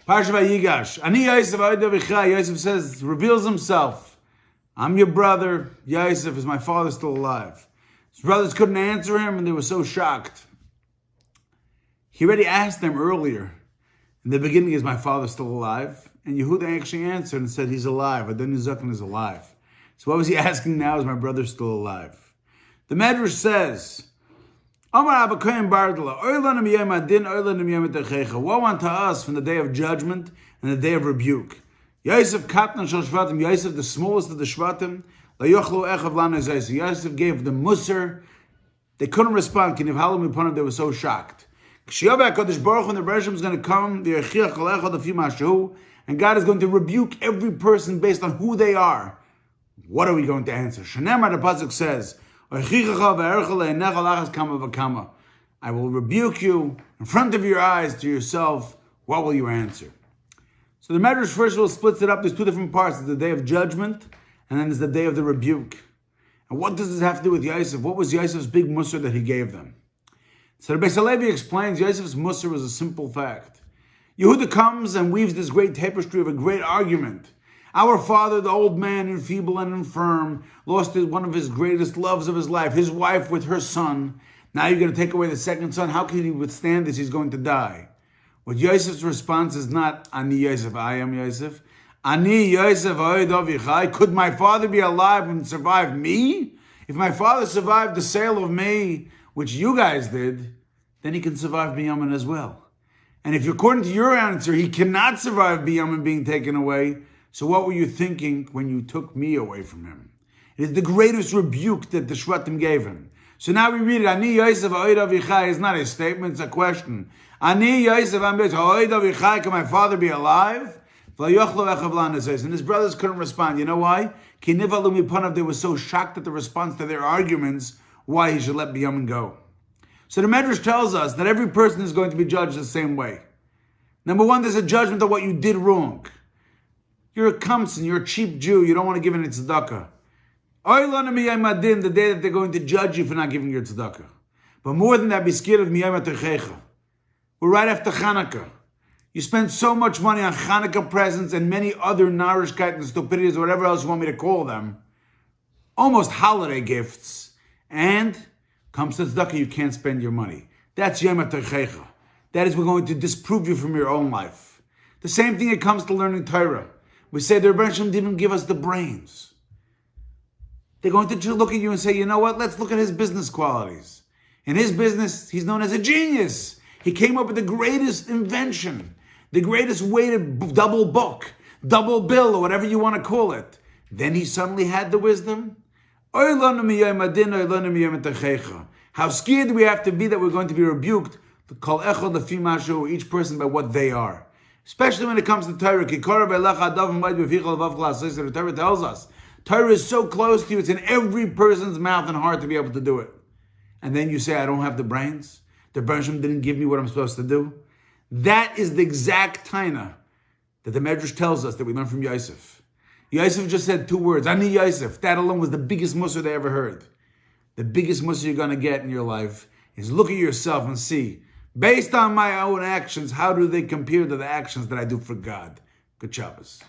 Parashat Vayigash. Ani Yosef Oida Vichai. Yosef says, reveals himself. I'm your brother. Yosef, is my father still alive? His brothers couldn't answer him, and they were so shocked. He already asked them earlier. In the beginning, is my father still alive? And Yehuda actually answered and said, he's alive. Adon Zaken is alive. So what was he asking now? Is my brother still alive? The Medrash says, woe unto us from the day of judgment and the day of rebuke. Yosef Katnan Shel Shvatim, Yosef, the smallest of the Shvatim, Yosef gave them Musar. They couldn't respond. They were so shocked. When the Bereshim is going to come, and God is going to rebuke every person based on who they are. What are we going to answer? Shnayim, the pasuk says, I will rebuke you in front of your eyes to yourself. What will you answer? So the Medrash first of all splits it up. There's two different parts. There's the day of judgment, and then there's the day of the rebuke. And what does this have to do with Yosef? What was Yosef's big musar that he gave them? So Rabbi Salevi explains Yosef's musar was a simple fact. Yehuda comes and weaves this great tapestry of a great argument. Our father, the old man, enfeeble and infirm, lost one of his greatest loves of his life, his wife with her son. Now you're going to take away the second son. How can he withstand this? He's going to die. What Yosef's response is not, Ani Yosef, I am Yosef. Ani Yosef, could my father be alive and survive me? If my father survived the sale of me, which you guys did, then he can survive Binyamin as well. And if according to your answer, he cannot survive Binyamin being taken away, so what were you thinking when you took me away from him? It is the greatest rebuke that the Shvatim gave him. So now we read it. Ani Yosef ha'oid avichai is not a statement, it's a question. Ani Yosef ha'oid avichai, can my father be alive? And his brothers couldn't respond. You know why? They were so shocked at the response to their arguments why he should let Binyamin go. So the Medrash tells us that every person is going to be judged the same way. Number one, there's a judgment of what you did wrong. You're a kamsin, you're a cheap Jew, you don't want to give any tzedakah. The day that they're going to judge you for not giving your tzedakah. But more than that, be scared of miyam atechecha. We're right after Chanukah. You spend so much money on Chanukah presents and many other narishkeit and stupidities, or whatever else you want me to call them. Almost holiday gifts. And comes to tzedakah, you can't spend your money. That's yom atechecha. That is, we're going to disprove you from your own life. The same thing it comes to learning Torah. We say the Rebbe Shem didn't give us the brains. They're going to look at you and say, you know what, let's look at his business qualities. In his business, he's known as a genius. He came up with the greatest invention, the greatest way to double book, double bill, or whatever you want to call it. Then he suddenly had the wisdom. How scared do we have to be that we're going to be rebuked? Each person by what they are. Especially when it comes to Torah. The Torah tells us, Torah is so close to you, it's in every person's mouth and heart to be able to do it. And then you say, I don't have the brains. The Bereshim didn't give me what I'm supposed to do. That is the exact taina that the Medrash tells us that we learn from Yosef. Yosef just said two words, Ani Yosef. That alone was the biggest musar they ever heard. The biggest musar you're going to get in your life is look at yourself and see, based on my own actions, how do they compare to the actions that I do for God? Good Shabbos.